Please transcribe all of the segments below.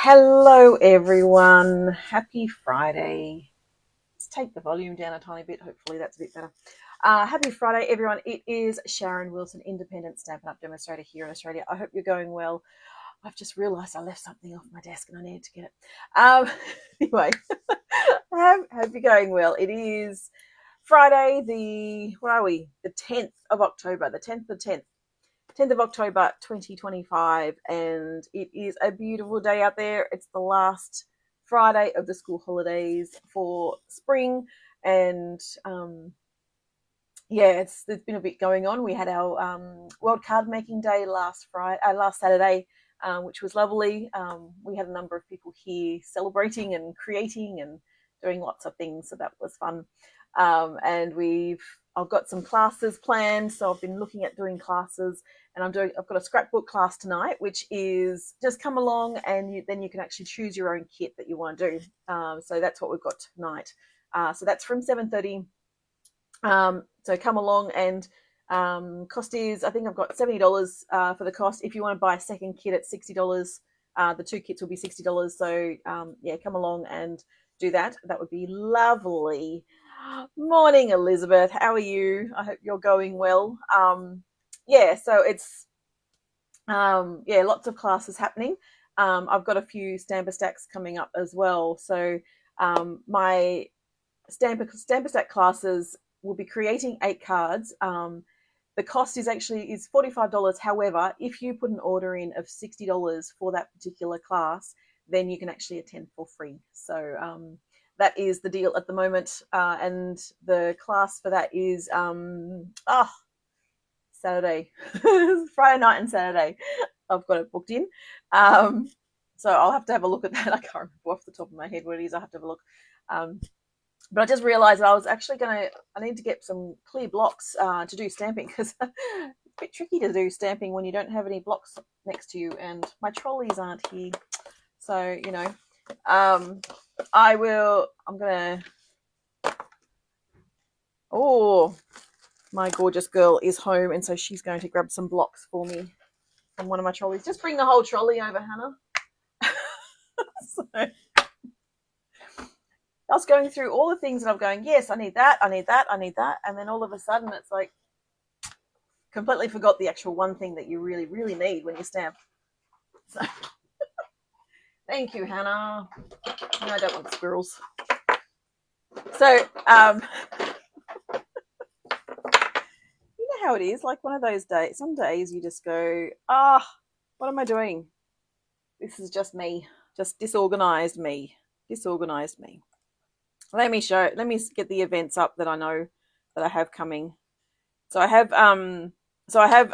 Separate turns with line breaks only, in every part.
Hello everyone, happy Friday. Let's take the volume down a tiny bit, hopefully that's a bit better. Happy Friday everyone, it is Sharon Wilson, independent Stampin' Up! Demonstrator here in Australia. I hope you're going well. I've just realised I left something off my desk and I need to get it. Anyway, I hope you're going well. It is Friday, the 10th of October, the 10th of October 2025, and it is a beautiful day out there. It's the last Friday of the school holidays for spring, and there's been a bit going on. We had our World Card Making Day last Saturday, which was lovely. We had a number of people here celebrating and creating and doing lots of things, so that was fun. And I've got some classes planned, so I've been looking at doing classes, and I've got a scrapbook class tonight, which is just come along, and then you can actually choose your own kit that you want to do. So that's what we've got tonight. So that's from 7:30. So come along, and cost is, I think I've got $70 for the cost. If you want to buy a second kit, it's $60. The two kits will be $60. So come along and do that. That would be lovely. Morning, Elizabeth. How are you? I hope you're going well. So it's lots of classes happening. I've got a few Stamper Stacks coming up as well. So my Stamper Stack classes will be creating 8 cards. The cost is $45. However, if you put an order in of $60 for that particular class, then you can actually attend for free. So that is the deal at the moment, and the class for that is Saturday, Friday night and Saturday. I've got it booked in, so I'll have to have a look at that. I can't remember off the top of my head what it is. I have to have a look, but I just realised I was actually I need to get some clear blocks to do stamping, because it's a bit tricky to do stamping when you don't have any blocks next to you, and my trolleys aren't here, so my gorgeous girl is home, and so she's going to grab some blocks for me from one of my trolleys. Just bring the whole trolley over, Hannah. So I was going through all the things that I'm going, yes, I need that, I need that, I need that, and then all of a sudden it's like completely forgot the actual one thing that you really, really need when you stamp. So thank you, Hannah. No, I don't want squirrels. So, you know how it is, like one of those days, some days you just go, what am I doing? This is just me, just disorganized me. Let me get the events up that I know that I have coming. So I have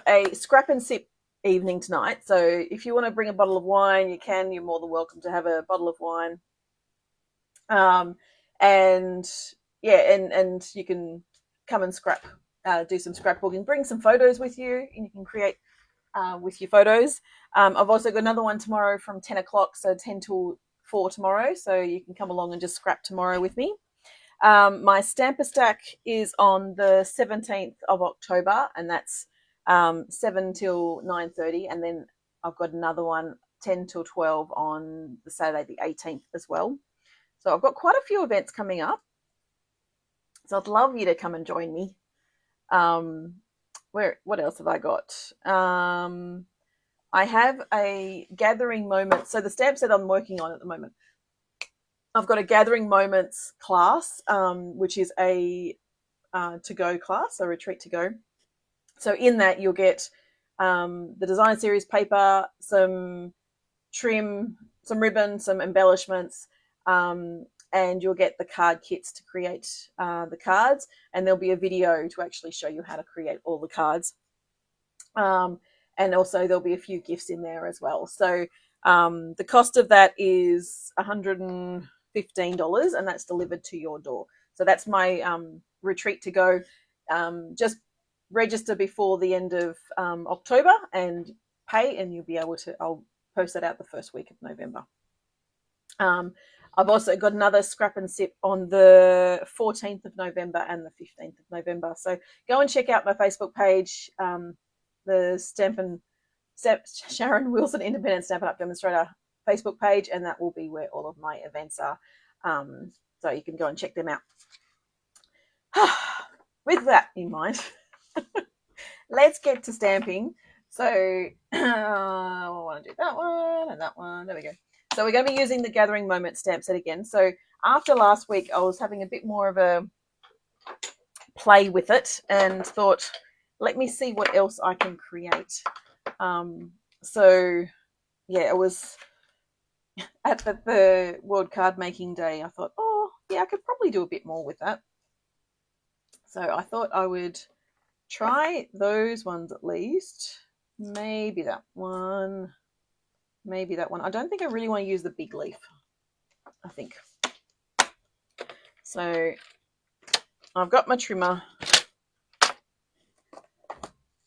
a scrap and sip evening tonight. So if you want to bring a bottle of wine, you can. You're more than welcome to have a bottle of wine. And you can come and do some scrapbooking. Bring some photos with you, and you can create with your photos. I've also got another one tomorrow from 10 o'clock, so 10 till 4 tomorrow. So you can come along and just scrap tomorrow with me. My Stamper Stack is on the 17th of October, and that's 7 till 9:30, and then I've got another one 10 till 12 on the Saturday the 18th as well. So I've got quite a few events coming up, so I'd love you to come and join me. What else have I got? I have a gathering moment. So the stamp set I'm working on at the moment, I've got a gathering moments class, which is a to-go class, a retreat to go. So in that you'll get the design series paper, some trim, some ribbon, some embellishments, and you'll get the card kits to create the cards, and there'll be a video to actually show you how to create all the cards. And also there'll be a few gifts in there as well. So the cost of that is $115, and that's delivered to your door. So that's my retreat to go. Just register before the end of October and pay, and you'll be able to, I'll post that out the first week of November. I've also got another scrap and sip on the 14th of November and the 15th of November. So go and check out my Facebook page, the Sharon Wilson Independent Stampin' Up! Demonstrator Facebook page, and that will be where all of my events are. So you can go and check them out. With that in mind, let's get to stamping. So I want to do that one and that one. There we go. So we're going to be using the Gathering Moment stamp set again. So after last week, I was having a bit more of a play with it and thought, let me see what else I can create. So yeah, it was at the World Card Making Day. I thought, oh yeah, I could probably do a bit more with that. So I thought I would try those ones at least. Maybe that one. Maybe that one. I don't think I really want to use the big leaf, I think. So I've got my trimmer.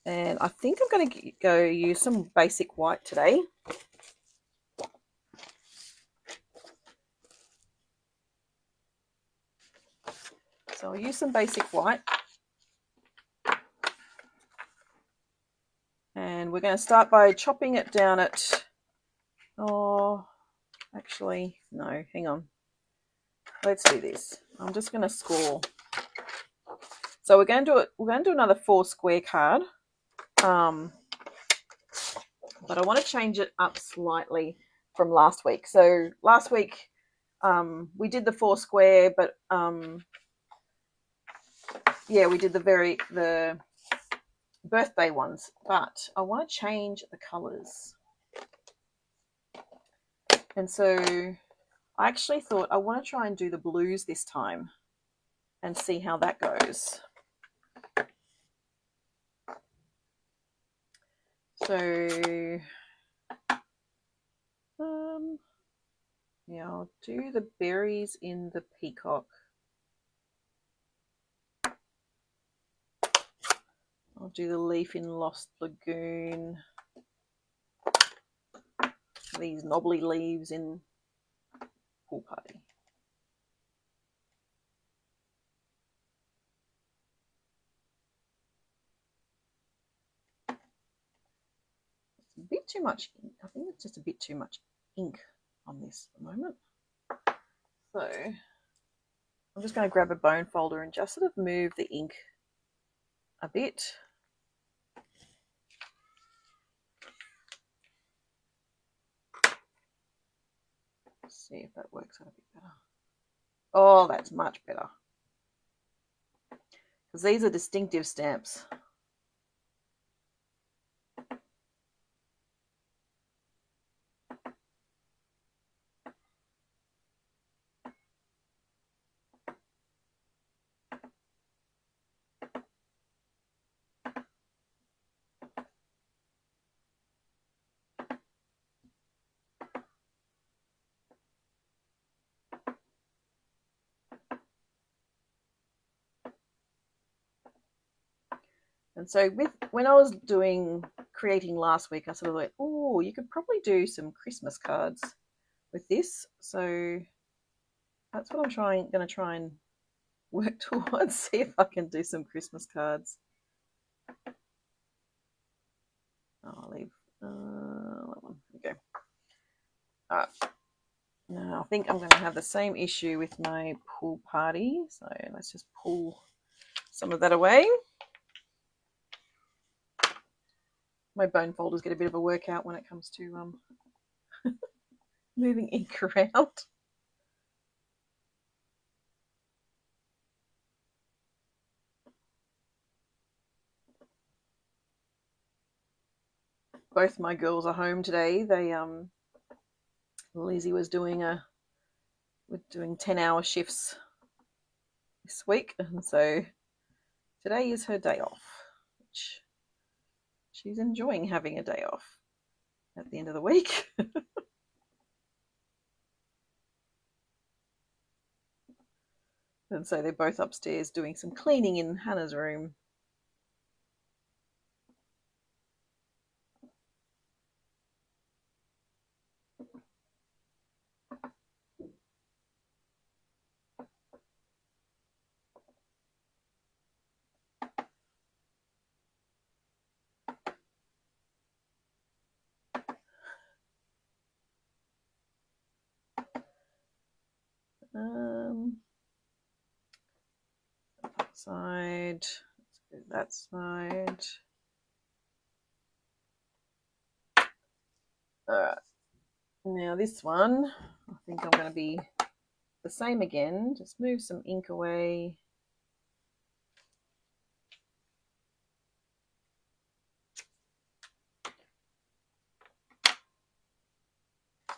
And I think I'm going to go use some basic white today. So I'll use some basic white. And we're going to start by chopping it down at, oh, actually, no, hang on. Let's do this. I'm just going to score. So we're going to do another 4 square card. But I want to change it up slightly from last week. So last week we did the 4 square, but yeah, we did the birthday ones, but I want to change the colors. And so I actually thought I want to try and do the blues this time and see how that goes. So yeah, I'll do the berries in the peacock. I'll do the leaf in Lost Lagoon. These knobbly leaves in Pool Party. It's a bit too much ink. I think it's just a bit too much ink on this at the moment. So I'm just going to grab a bone folder and just sort of move the ink a bit. See if that works out a bit better. Oh, that's much better. Because these are distinctive stamps. And so when I was creating last week, I sort of went, oh, you could probably do some Christmas cards with this. So that's what I'm going to try and work towards, see if I can do some Christmas cards. I'll leave that one. Okay. All right. Now I think I'm going to have the same issue with my pool party. So let's just pull some of that away. My bone folders get a bit of a workout when it comes to moving ink around. Both my girls are home today. They Lizzie was doing 10-hour shifts this week, and so today is her day off, which she's enjoying having a day off at the end of the week. And so they're both upstairs doing some cleaning in Hannah's room. side. Let's do that side. Alright. Now this one, I think I'm going to be the same again. Just move some ink away.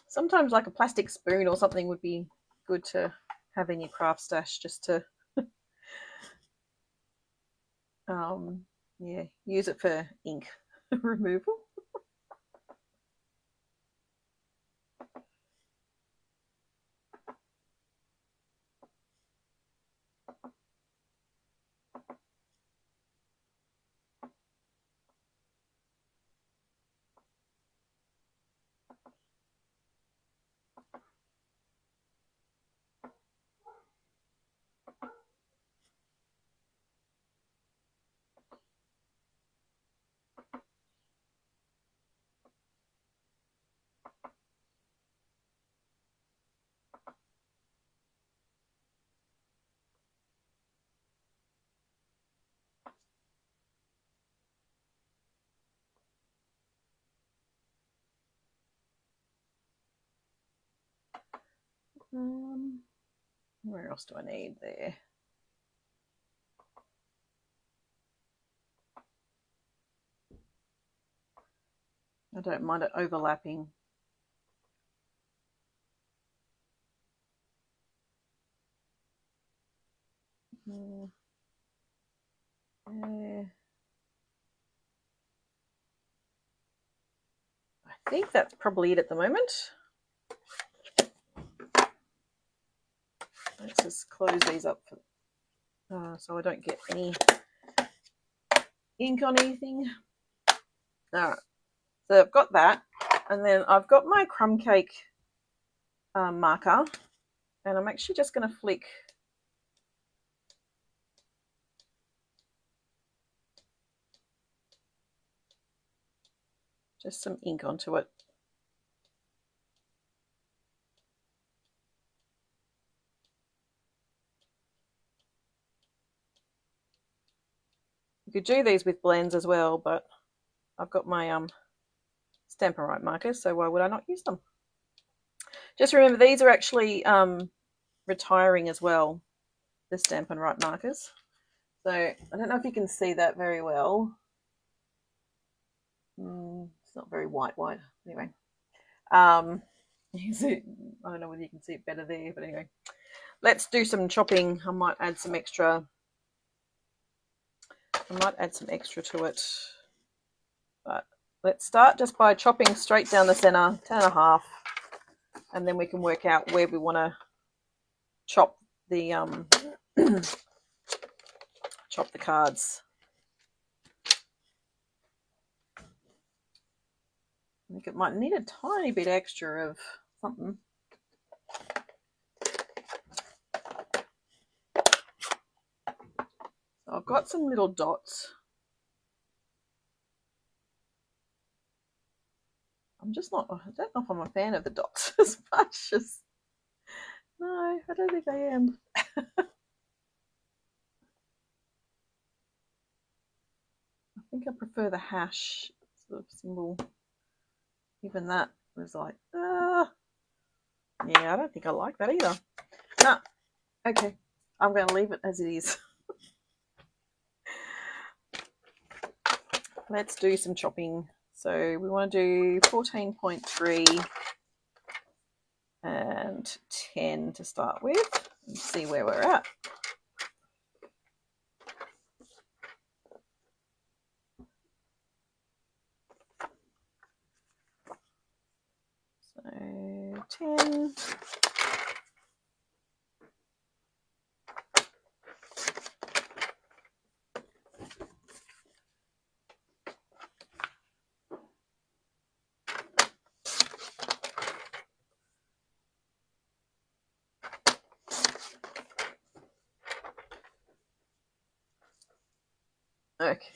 Sometimes like a plastic spoon or something would be good to have in your craft stash, just to yeah, use it for ink removal. Where else do I need there? I don't mind it overlapping. Yeah. I think that's probably it at the moment. Let's just close these up so I don't get any ink on anything. All right, so I've got that, and then I've got my crumb cake marker, and I'm actually just going to flick just some ink onto it. You could do these with blends as well, but I've got my Stampin' Right markers, so why would I not use them? Just remember, these are actually retiring as well, the Stampin' Right markers. So I don't know if you can see that very well. It's not very white. Anyway, you see, I don't know whether you can see it better there, but anyway, let's do some chopping. I might add some extra to it, but let's start just by chopping straight down the center, 10.5, and then we can work out where we want to chop the chop the cards. I think it might need a tiny bit extra of something. So I've got some little dots. I don't know if I'm a fan of the dots as much as, no, I don't think I am. I think I prefer the hash sort of symbol. Even that was like, yeah, I don't think I like that either. No, okay, I'm going to leave it as it is. Let's do some chopping. So we want to do 14.3 and 10 to start with and see where we're at. So 10. Okay.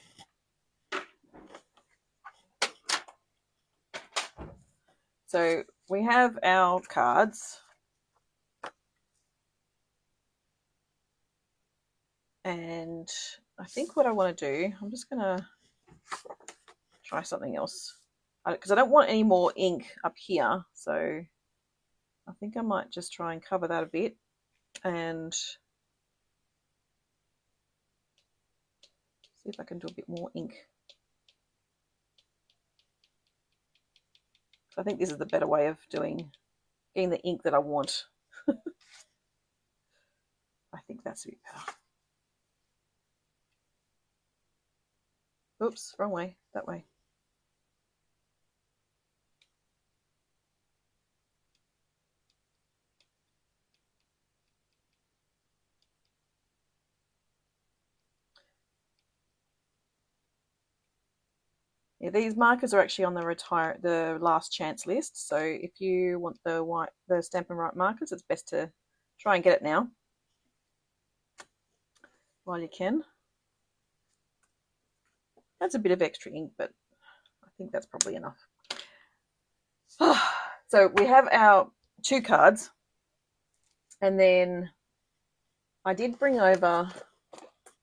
So we have our cards. And I think what I want to do, I'm just going to try something else because I don't want any more ink up here. So I think I might just try and cover that a bit and see if I can do a bit more ink. I think this is the better way of getting the ink that I want. I think that's a bit better. Oops, wrong way, that way. Yeah, these markers are actually on the last chance list. So if you want the Stampin' Right markers, it's best to try and get it now while you can. That's a bit of extra ink, but I think that's probably enough. So we have our 2 cards, and then I did bring over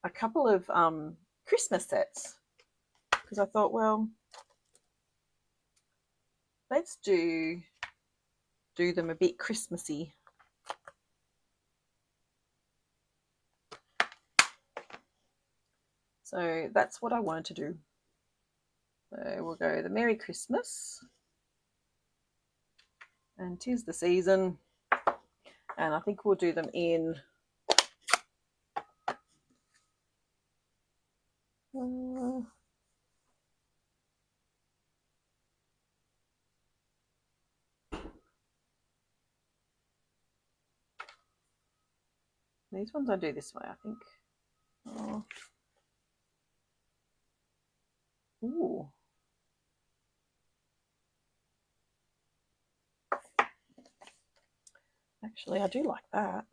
a couple of Christmas sets because I thought, well, let's do them a bit Christmassy. So that's what I wanted to do. So we'll go the Merry Christmas and 'Tis the Season, and I think we'll do them in these ones I do this way, I think. Oh. Ooh. Actually, I do like that.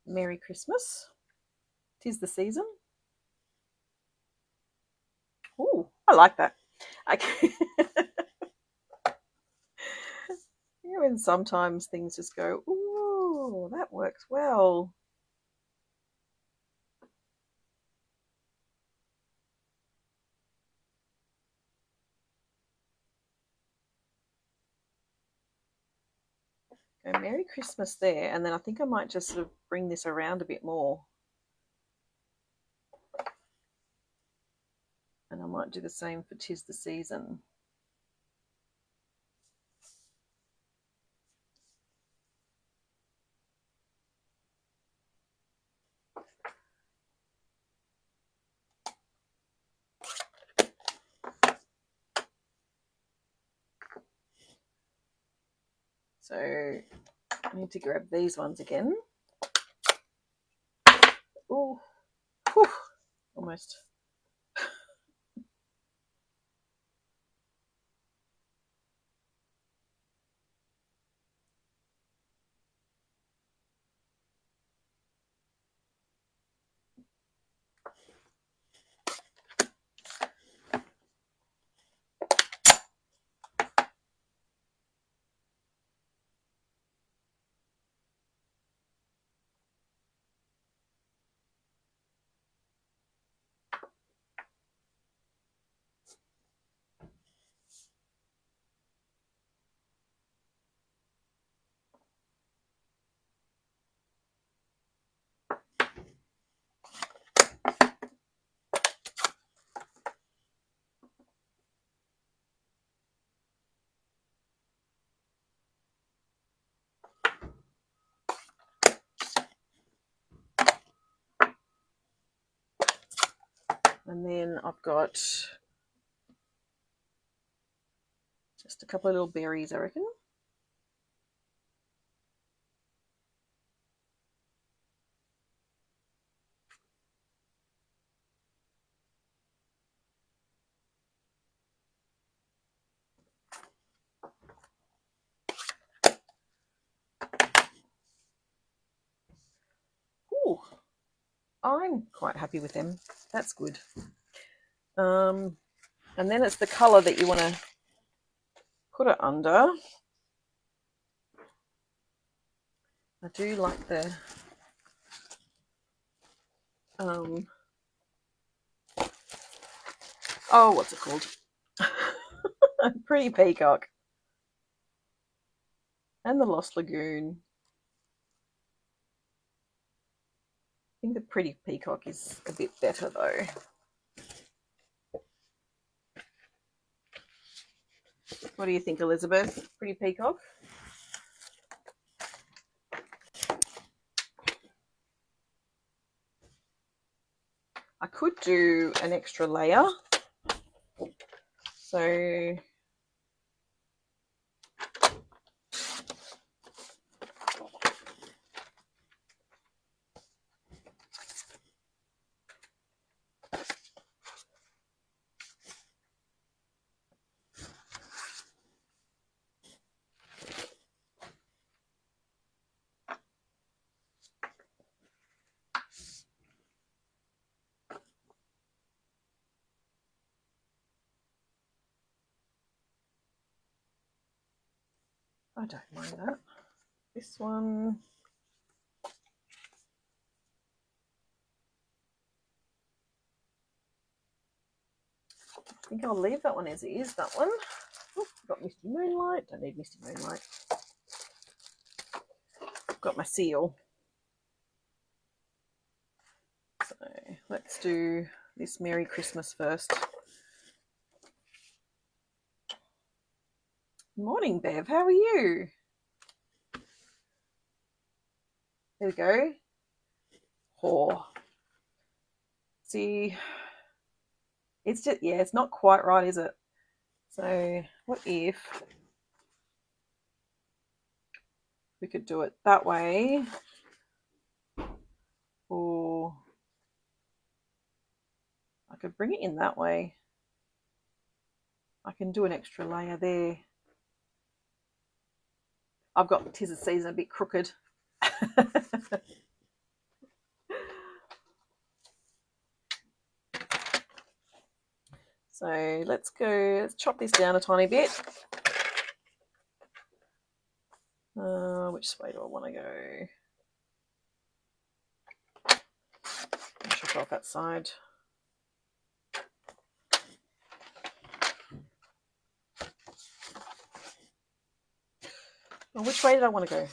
Merry Christmas. 'Tis the Season. Ooh, I like that. Okay. You know, and sometimes things just go, ooh, that works well. Go Merry Christmas there, and then I think I might just sort of bring this around a bit more. And I might do the same for 'Tis the Season. So I need to grab these ones again. Oh, almost. And then I've got just a couple of little berries, I reckon. Ooh, I'm quite happy with them. That's good. And then it's the colour that you want to put it under. I do like the oh, what's it called? Pretty Peacock. And the Lost Lagoon. I think the Pretty Peacock is a bit better though. What do you think, Elizabeth? Pretty Peacock? I could do an extra layer. So I don't mind that. This one. I think I'll leave that one as it is, that one. Oh, I've got Misty Moonlight. Don't need Misty Moonlight. I've got my seal. So let's do this Merry Christmas first. Morning, Bev. How are you? There we go. Oh. See, it's just, yeah, it's not quite right, is it? So what if we could do it that way, or I could bring it in that way. I can do an extra layer there. I've got 'Tis the Season a bit crooked. So let's chop this down a tiny bit. Which way do I want to go? I'll chop off that side. Well, which way did I want to go?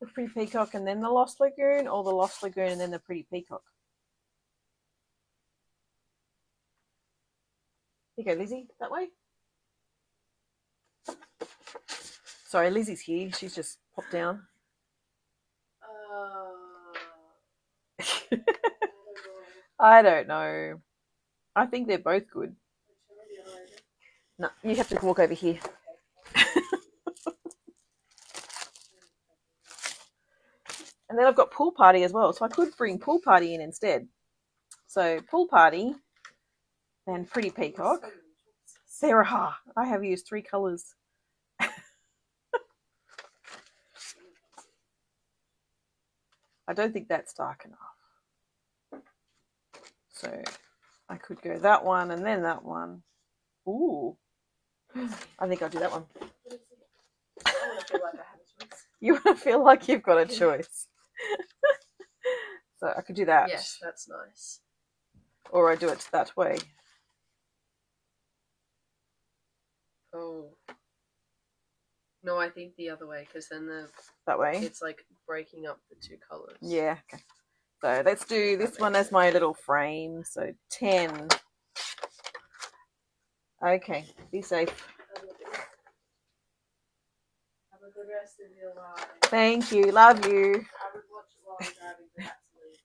The Pretty Peacock and then the Lost Lagoon, or the Lost Lagoon and then the Pretty Peacock? Here you go, Lizzie, that way. Sorry, Lizzie's here. She's just popped down. I don't know. I think they're both good. No, you have to walk over here. And then I've got Pool Party as well, so I could bring Pool Party in instead. So Pool Party and Pretty Peacock. Sarah, I have used 3 colours. I don't think that's dark enough. So I could go that one and then that one. Ooh. I think I'll do that one.
I want to feel like I have a choice.
You want to feel like you've got a choice. So I could do that.
Yes, that's nice.
Or I do it that way.
Oh. No, I think the other way, because then
that way.
It's like breaking up the 2 colours.
Yeah. Okay. So let's do this one as my little frame. So 10. Okay. Be safe.
Have a good rest of your life.
Thank you. Love you.
I would watch it while I'm driving back to leave.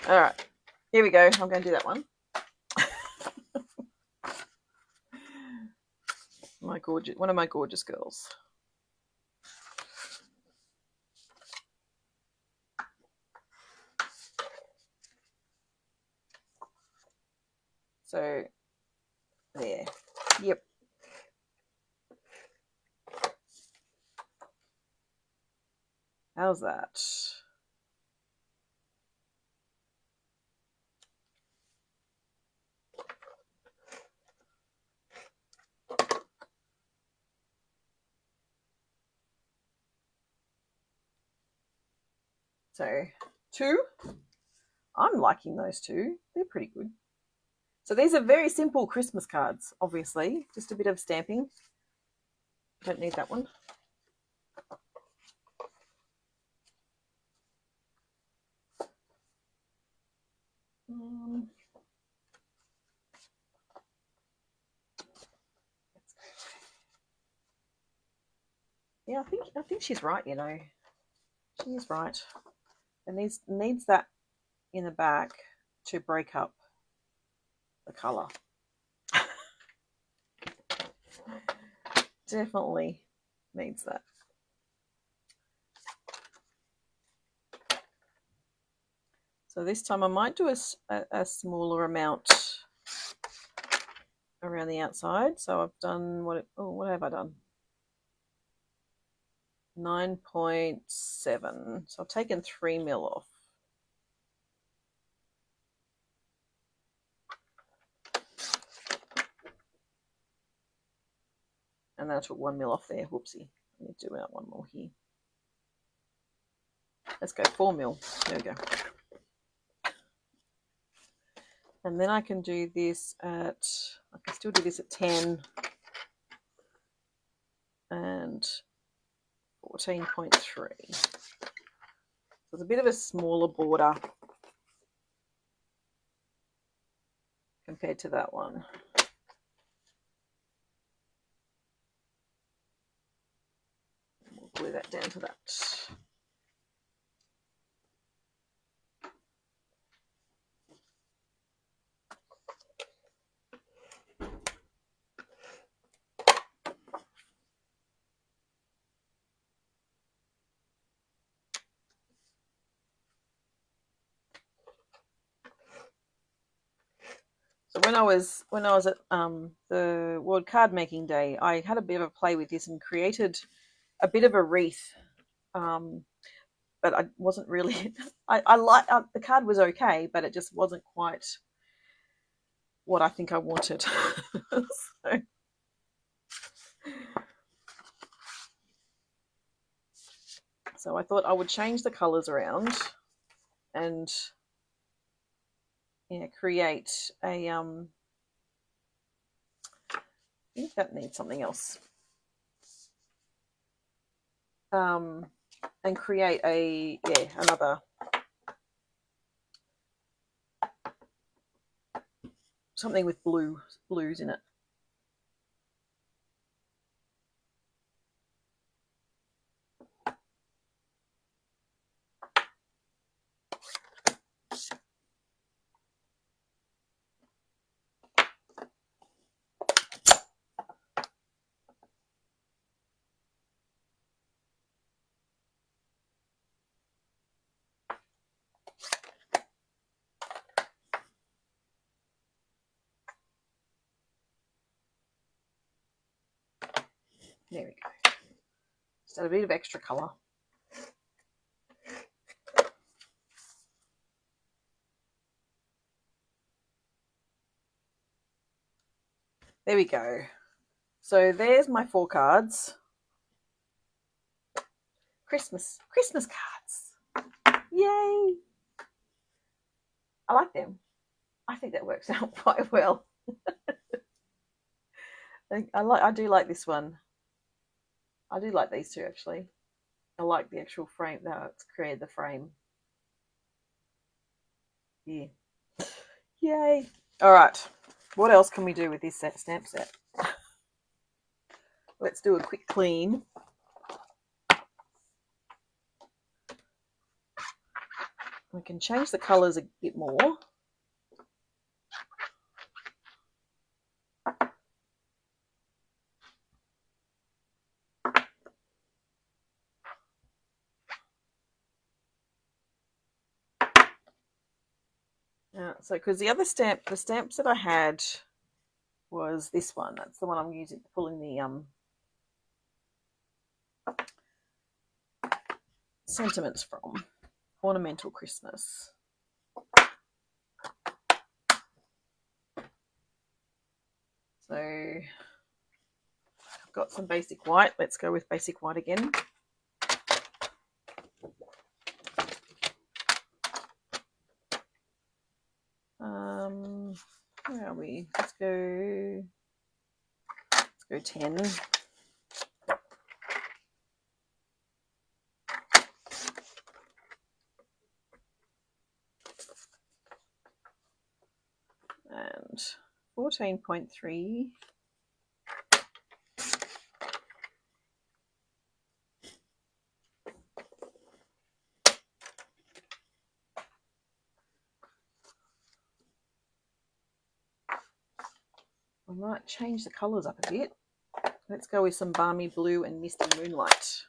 All right. Here we go. I'm going to do that one. One of my gorgeous girls. So there. Yep. How's that? So 2. I'm liking those 2. They're pretty good. So these are very simple Christmas cards, obviously. Just a bit of stamping. Don't need that one. Yeah, I think she's right, you know. She is right. It needs that in the back to break up the colour. Definitely needs that. So this time I might do a smaller amount around the outside. So I've done what have I done? 9.7. So I've taken 3 mil off. And then I took 1 mil off there. Whoopsie. I need to do out 1 more here. Let's go 4 mil. There we go. And then I can do this at, I can still do this at 10 and 14.3. So it's a bit of a smaller border compared to that one. We'll glue that down to that. So when I was at the World Card Making Day, I had a bit of a play with this and created a bit of a wreath. But I wasn't really. I like the card was okay, but it just wasn't quite what I think I wanted. So I thought I would change the colours around and create a I think that needs something else. And create another something with blues in it. There we go. Just add a bit of extra colour. There we go. So there's my 4 cards. Christmas cards. Yay! I like them. I think that works out quite well. I do like this one. I do like these 2 actually. I like the actual frame. How it's created the frame. Yeah. Yay! All right. What else can we do with this stamp set? Let's do a quick clean. We can change the colours a bit more. So because the stamps that I had was this one. That's the one I'm using, pulling the sentiments from. Ornamental Christmas. So I've got some basic white. Let's go with basic white again. go 10. And 14.3. I might change the colours up a bit. Let's go with some Balmy Blue and Misty Moonlight.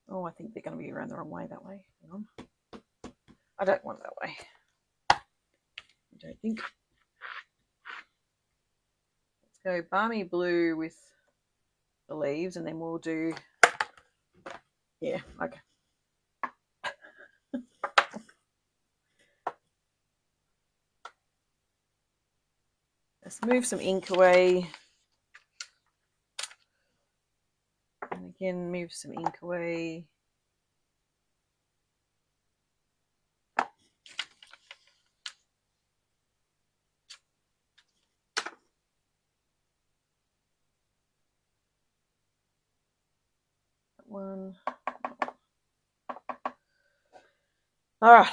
Oh, I think they're going to be around the wrong way that way. Hang on. I don't want it that way. I don't think. Let's go Balmy Blue with the leaves, and then we'll do, yeah, okay. Let's move some ink away. And again, move some ink away. One. All right,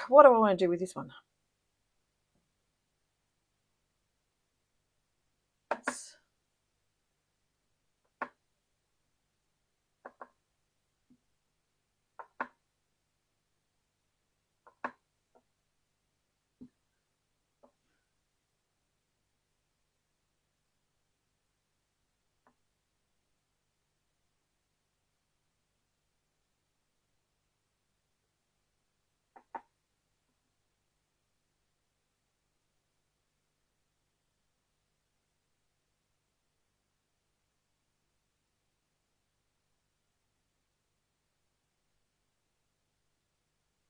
what do I want to do with this one?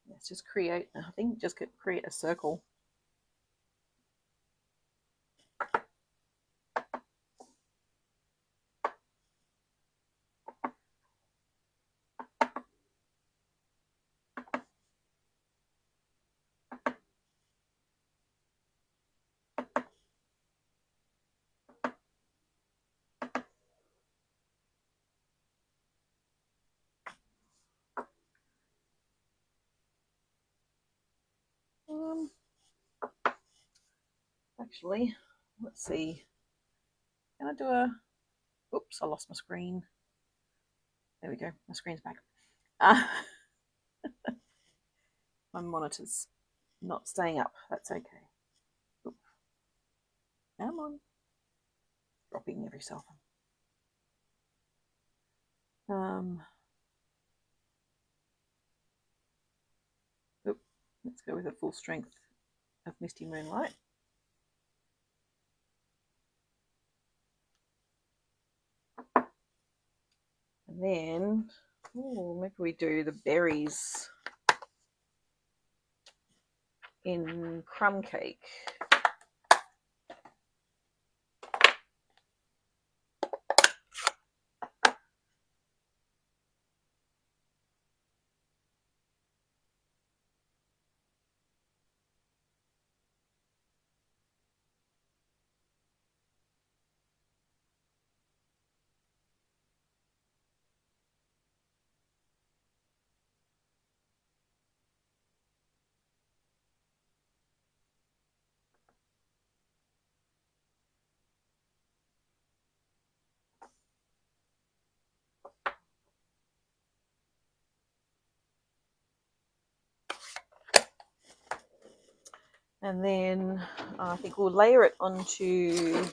Let's just create, I think just create a circle. Actually, let's see. Can I do a, oops, I lost my screen. There we go, my screen's back. My monitor's not staying up, that's okay. Oop. Come on. Dropping every so often. Oop. Let's go with a full strength of Misty Moonlight. And then, oh, maybe we do the berries in Crumb Cake. And then I think we'll layer it onto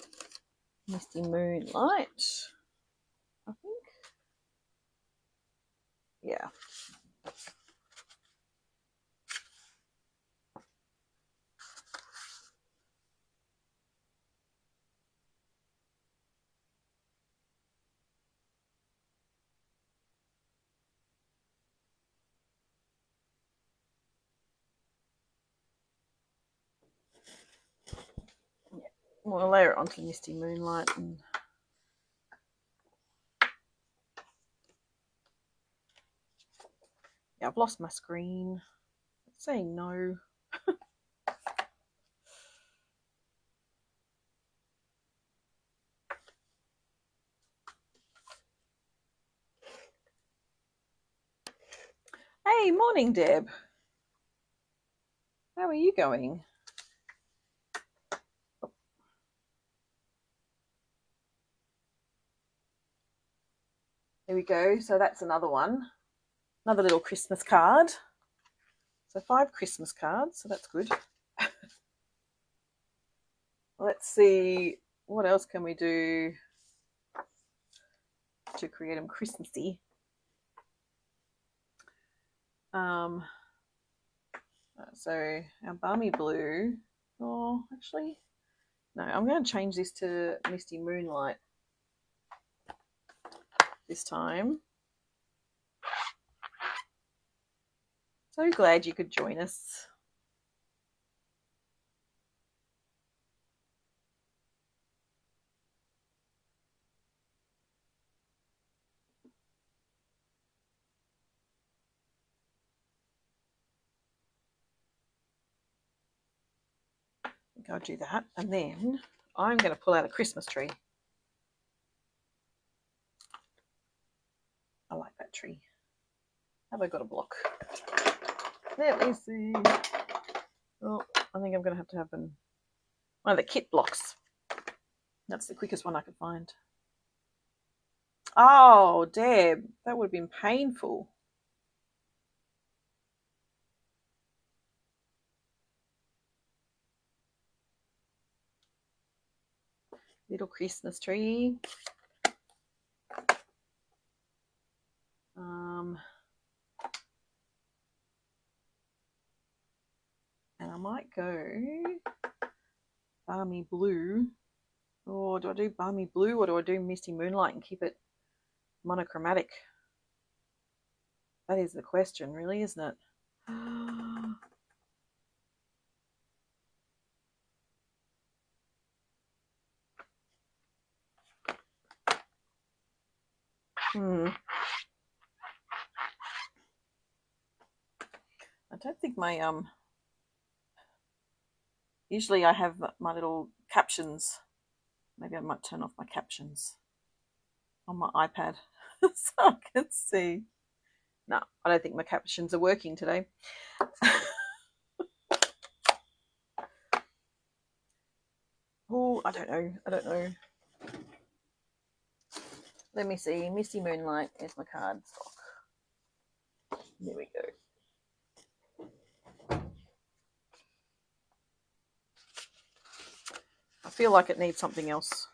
Misty Moonlight, I think. Yeah. We'll layer it onto Misty Moonlight. And Yeah, I've lost my screen. It's saying no. Hey, morning, Deb. How are you going? There we go. So that's another one. Another little Christmas card. So 5 Christmas cards, so that's good. Let's see, what else can we do to create them Christmassy? So our balmy blue. Oh, actually, no, I'm going to change this to Misty Moonlight this time. So glad you could join us. I think I'll do that, and then I'm going to pull out a Christmas tree. I like that tree. Have I got a block? Let me see. Oh, I think I'm going to have one of the kit blocks. That's the quickest one I could find. Oh, Deb, that would have been painful. Little Christmas tree. And I might go balmy blue. Or do I do balmy blue or do I do Misty Moonlight and keep it monochromatic? That is the question, really, isn't it? I don't think my usually I have my little captions. Maybe I might turn off my captions on my iPad so I can see. No, I don't think my captions are working today. Oh, I don't know. Let me see. Misty Moonlight is my card stock. There we go. I feel like it needs something else.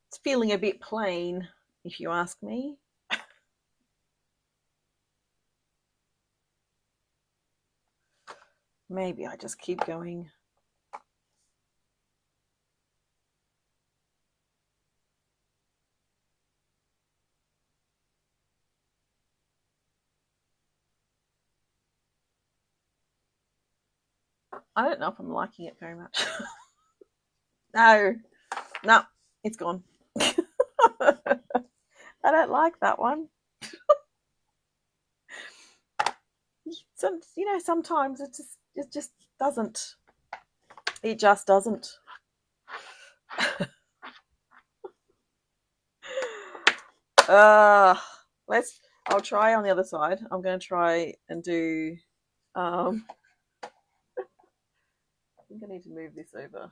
It's feeling a bit plain, if you ask me. Maybe I just keep going. I don't know if I'm liking it very much. No, it's gone. I don't like that one. Sometimes it just doesn't. It just doesn't. I'll try on the other side. I'm going to try and do. I think I need to move this over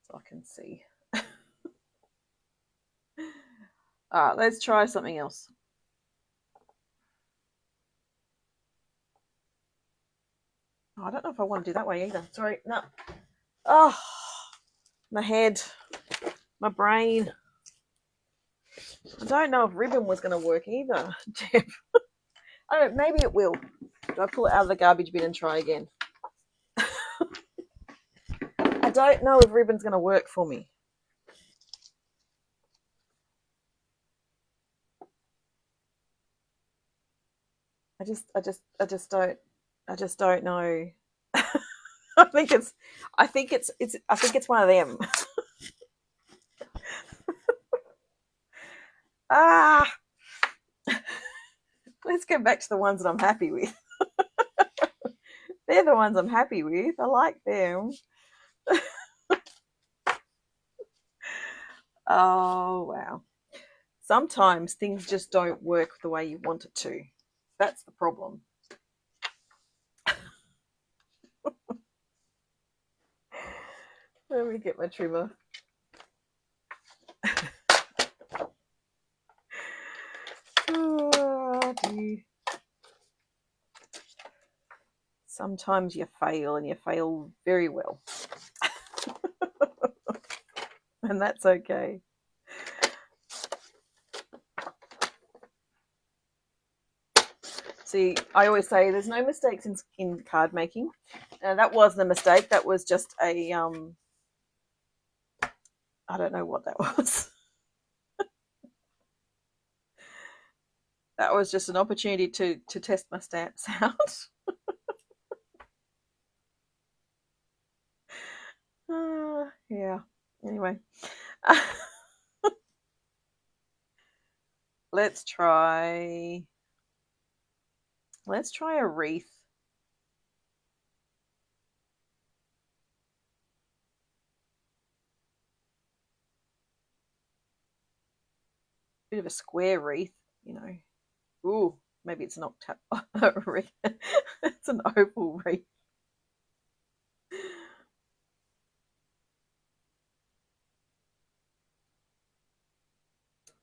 so I can see. All right, let's try something else. Oh, I don't know if I want to do that way either. Sorry, no. Oh, my head, my brain. I don't know if ribbon was going to work either, Deb. I don't know, maybe it will. Do I pull it out of the garbage bin and try again? I don't know if ribbon's going to work for me. I just don't know. I think it's one of them. Ah, let's get back to the ones that I'm happy with. They're the ones I'm happy with. I like them. Oh, wow. Sometimes things just don't work the way you want it to. That's the problem. Let me get my trimmer. Oh, dear. Sometimes you fail and you fail very well. And that's okay. See, I always say there's no mistakes in card making. That wasn't a mistake. That was just a I don't know what that was. That was just an opportunity to test my stamps out. Yeah. Anyway, let's try a wreath. Bit of a square wreath, you know. Ooh, maybe it's an octave wreath. It's an oval wreath.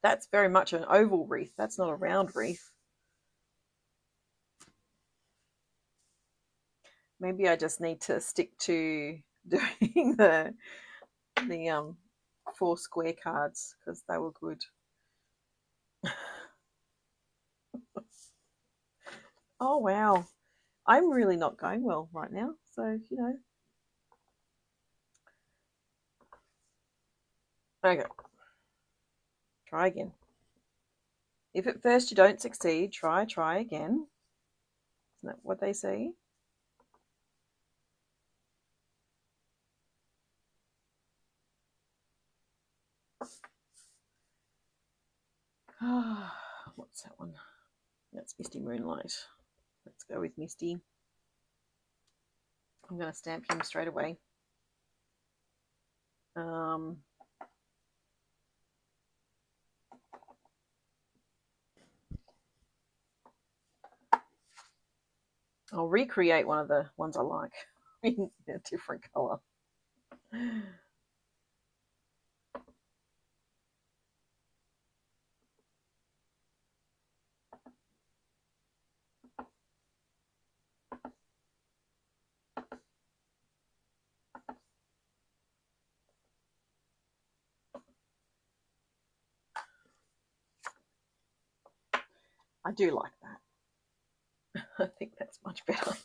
That's very much an oval wreath. That's not a round wreath. Maybe I just need to stick to doing the 4 square cards because they were good. Oh wow, I'm really not going well right now. So okay, try again. If at first you don't succeed, try again. Isn't that what they say? What's that one? That's Misty Moonlight. Let's go with Misty. I'm going to stamp him straight away. I'll recreate one of the ones I like in a different colour. I do like that. I think that's much better.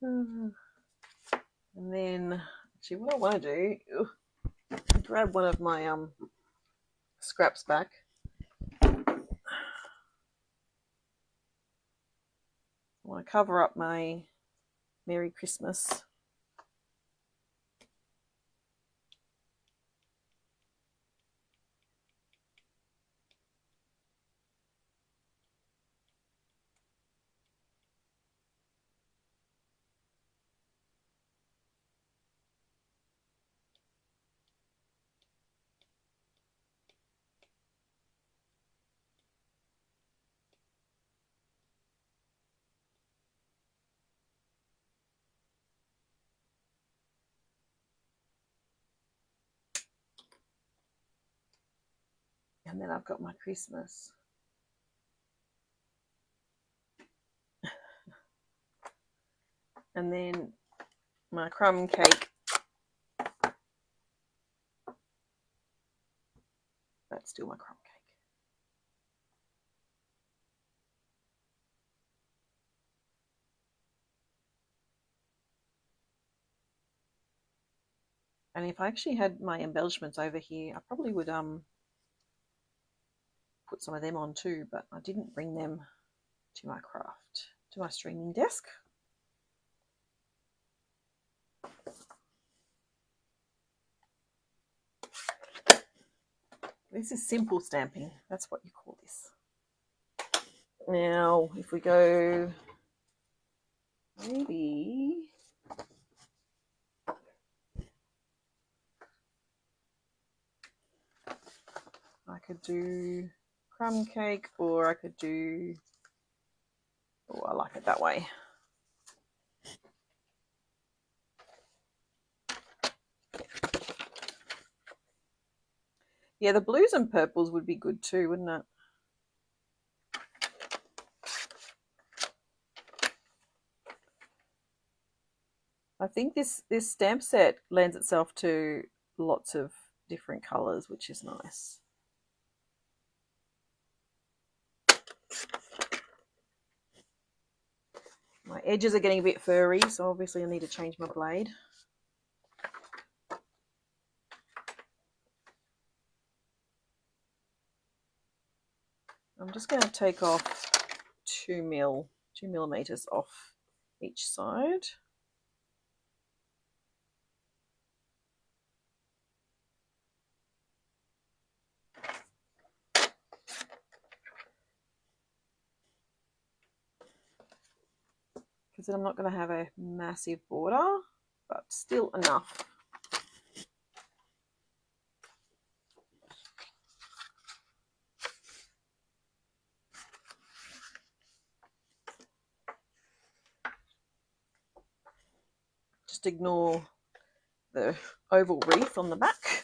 And then, actually, what I want to do, grab one of my scraps back. I want to cover up my Merry Christmas. And then I've got my Christmas. And then my crumb cake. That's still my crumb cake. And if I actually had my embellishments over here, I probably would put some of them on too, but I didn't bring them to my streaming desk. This is simple stamping. That's what you call this. Now, if we go, maybe I could do crumb cake, or I could do, oh, I like it that way. Yeah, the blues and purples would be good too, wouldn't it? I think this stamp set lends itself to lots of different colours, which is nice. My edges are getting a bit furry, so obviously I need to change my blade. I'm just going to take off 2 millimeters off each side. Because then I'm not going to have a massive border, but still enough. Just ignore the oval wreath on the back.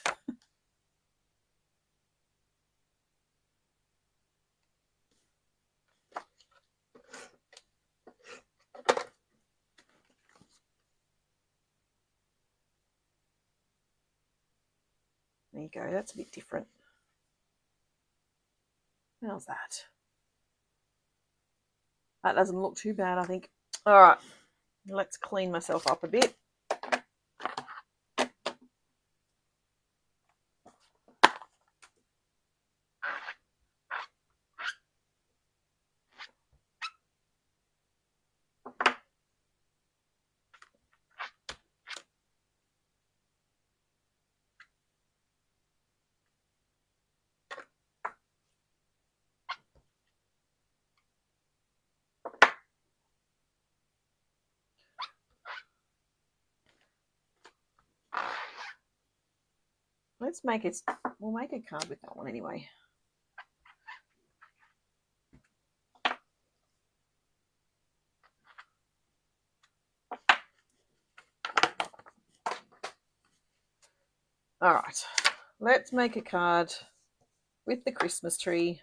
There you go, that's a bit different. How's that? That doesn't look too bad, I think. All right, let's clean myself up a bit. Let's make it, we'll make a card with that one anyway. All right, let's make a card with the Christmas tree.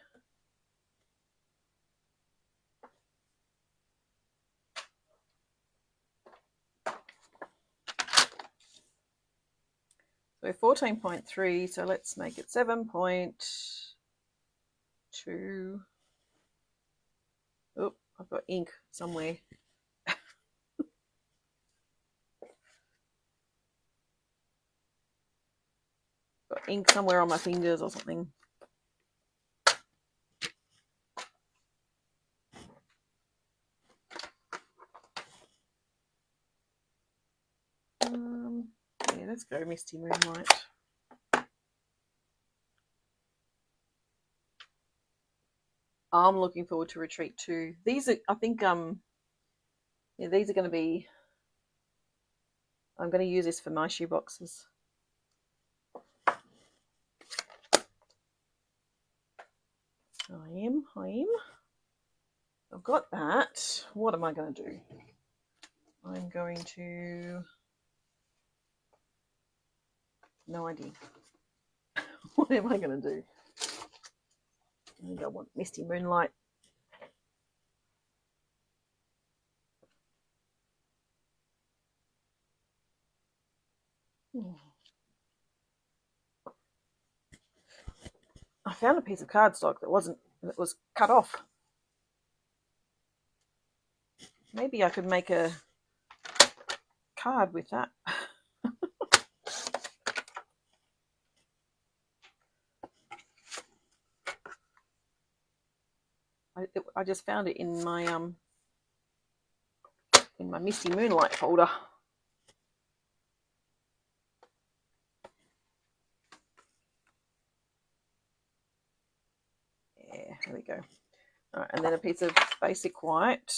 So 14.3, so let's make it 7.2. Oh, I've got ink somewhere. Got ink somewhere on my fingers or something. Yeah, let's go Misty Moonlight. I'm looking forward to Retreat 2. These are, I think, yeah, these are going to be, I'm going to use this for my shoe boxes. I am. I've got that. What am I going to do? I'm going to, no idea. What am I going to do? I think I want Misty Moonlight. I found a piece of cardstock that was cut off. Maybe I could make a card with that. I just found it in my Misty Moonlight folder. Yeah, there we go. All right, and then a piece of basic white,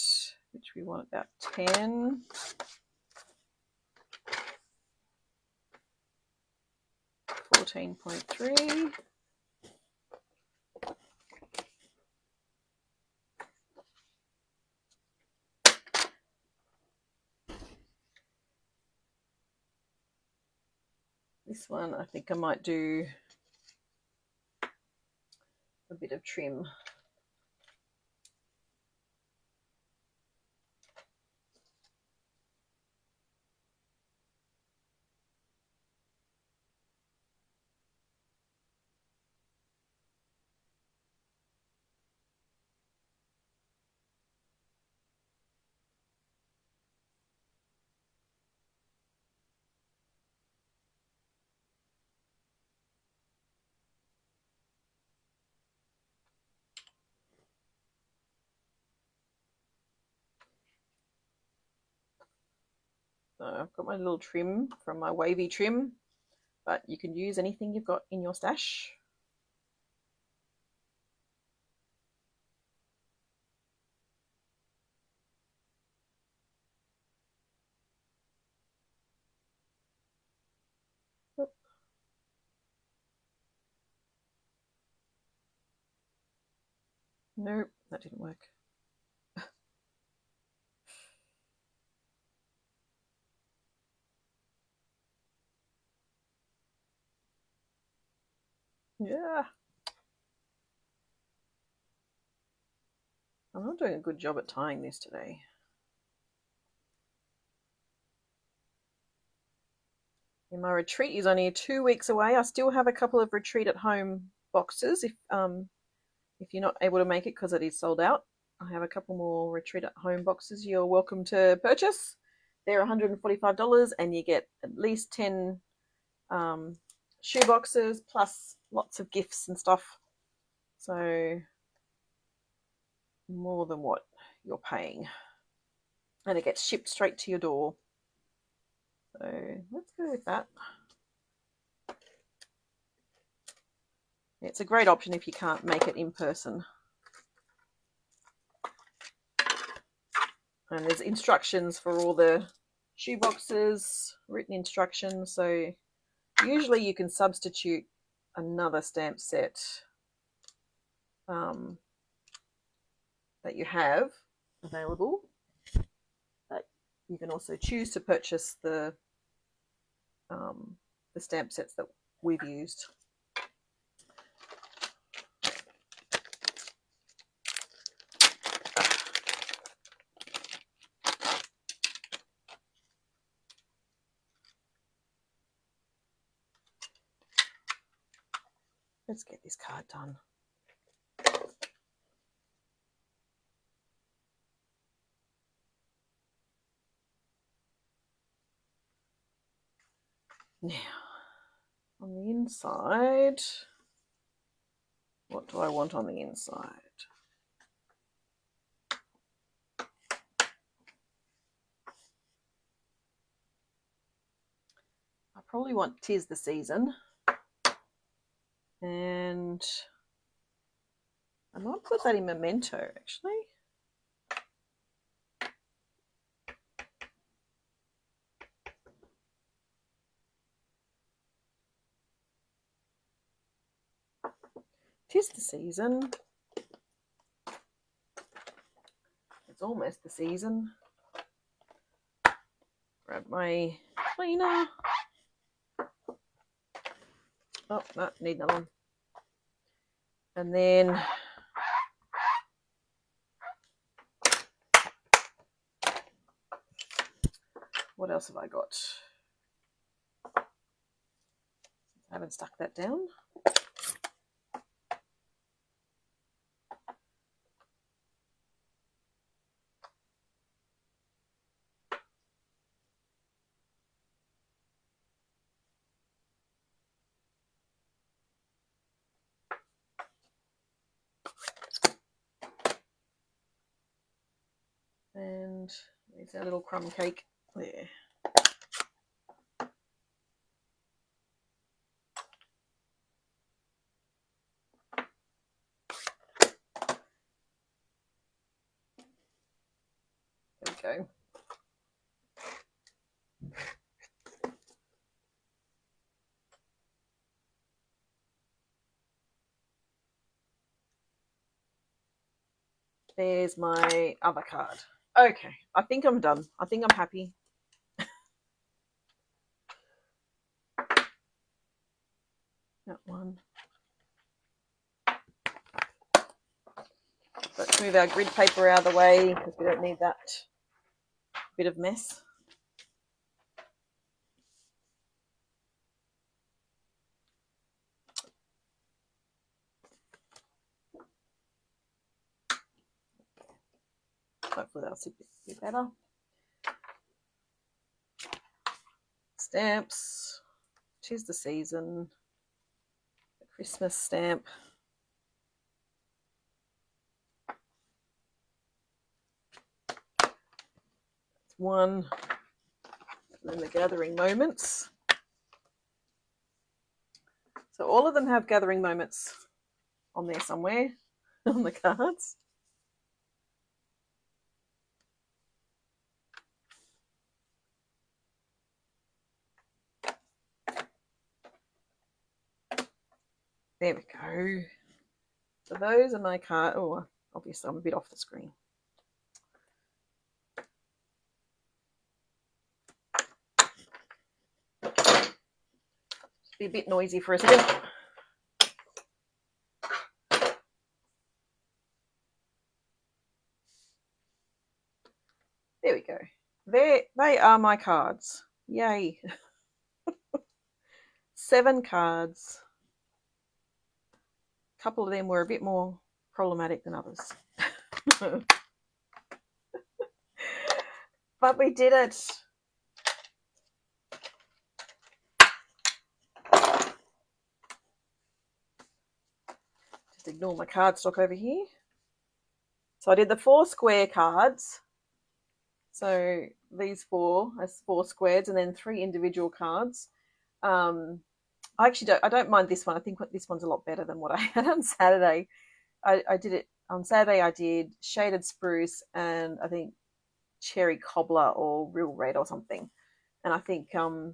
which we want about 10. $14.3. This one, I think I might do a bit of trim. So I've got my little trim from my wavy trim, but you can use anything you've got in your stash. Oop. Nope, that didn't work. Yeah. I'm not doing a good job at tying this today. And my retreat is only 2 weeks away. I still have a couple of retreat at home boxes if you're not able to make it because it is sold out. I have a couple more retreat at home boxes you're welcome to purchase. They're $145 and you get at least 10 shoe boxes plus lots of gifts and stuff. So more than what you're paying. And it gets shipped straight to your door. So let's go with that. It's a great option if you can't make it in person. And there's instructions for all the shoe boxes, written instructions. So usually you can substitute another stamp set that you have available. But you can also choose to purchase the stamp sets that we've used. Let's get this card done. Now, on the inside, what do I want on the inside? I probably want "'Tis the Season." And I might put that in Memento, actually. "'Tis the season." It's almost the season. Grab my cleaner. Oh, no, need another one. And then what else have I got? I haven't stuck that down. And there's our little crumb cake there. There we go. There's my other card. Okay, I think I'm done. I think I'm happy. That one. Let's move our grid paper out of the way because we don't need that bit of mess. Hopefully that'll sit a bit better. Stamps. 'Tis the season. The Christmas stamp. That's one. And then the gathering moments. So all of them have gathering moments on there somewhere on the cards. There we go. So those are my cards. Oh, obviously I'm a bit off the screen. Be a bit noisy for a second. There we go. There, they are my cards. Yay. 7 cards. A couple of them were a bit more problematic than others. But we did it. Just ignore my cardstock over here. So I did the 4 square cards. So these 4 as 4 squares, and then 3 individual cards. I don't mind this one. I think this one's a lot better than what I had on Saturday. I did it on Saturday. I did shaded spruce and I think cherry cobbler or real red or something. And I think I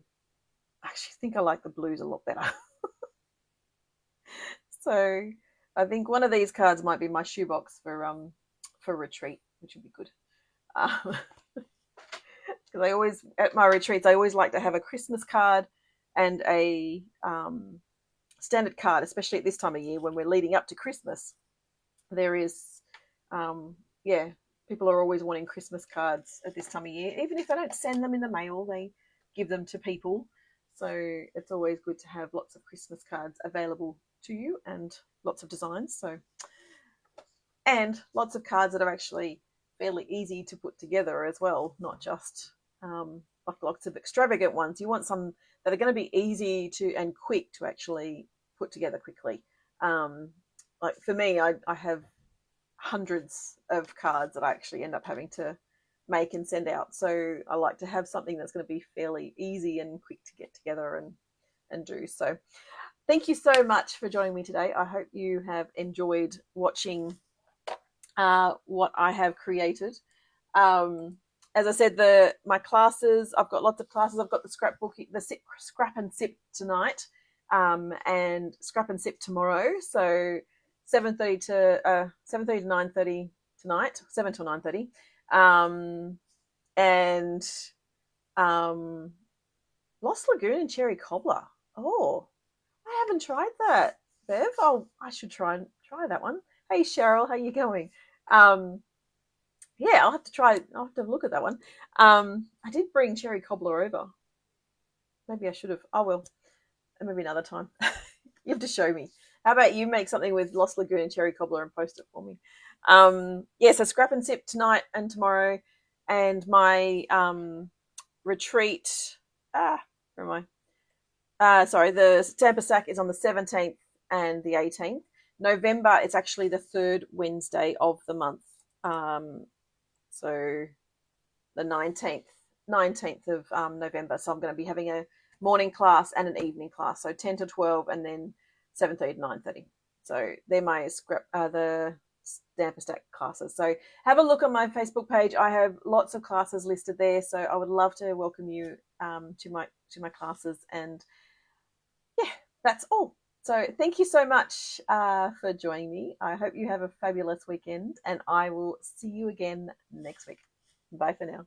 actually think I like the blues a lot better. So I think one of these cards might be my shoebox for retreat, which would be good. Because I always, at my retreats, I always like to have a Christmas card and a standard card, especially at this time of year when we're leading up to Christmas. There is, people are always wanting Christmas cards at this time of year. Even if they don't send them in the mail, they give them to people. So it's always good to have lots of Christmas cards available to you and lots of designs. And lots of cards that are actually fairly easy to put together as well, not just like lots of extravagant ones. You want some that are going to be easy to and quick to actually put together quickly. Like for me, I have hundreds of cards that I actually end up having to make and send out. So I like to have something that's going to be fairly easy and quick to get together and do. So thank you so much for joining me today. I hope you have enjoyed watching what I have created. As I said, my classes, I've got lots of classes. I've got the scrapbook, scrap and sip tonight, and scrap and sip tomorrow. So 7:30 to 9:30 tonight, 7 till 9:30, and Lost Lagoon and Cherry Cobbler. Oh, I haven't tried that, Bev. I should try that one. Hey Cheryl, how you going? Yeah, I'll have to have a look at that one. I did bring Cherry Cobbler over. Maybe I should have. Oh well, maybe another time. You have to show me. How about you make something with Lost Lagoon and Cherry Cobbler and post it for me? So scrap and sip tonight and tomorrow, and my retreat. Where am I? Sorry, the Stamper Sack is on the 17th and the 18th. November, it's actually the 3rd Wednesday of the month. So the 19th of November. So I'm going to be having a morning class and an evening class. So 10 to 12 and then 7:30 to 9:30. So they're my script, the Stamper Stack classes. So have a look on my Facebook page. I have lots of classes listed there. So I would love to welcome you to my classes. And yeah, that's all. So thank you so much for joining me. I hope you have a fabulous weekend, and I will see you again next week. Bye for now.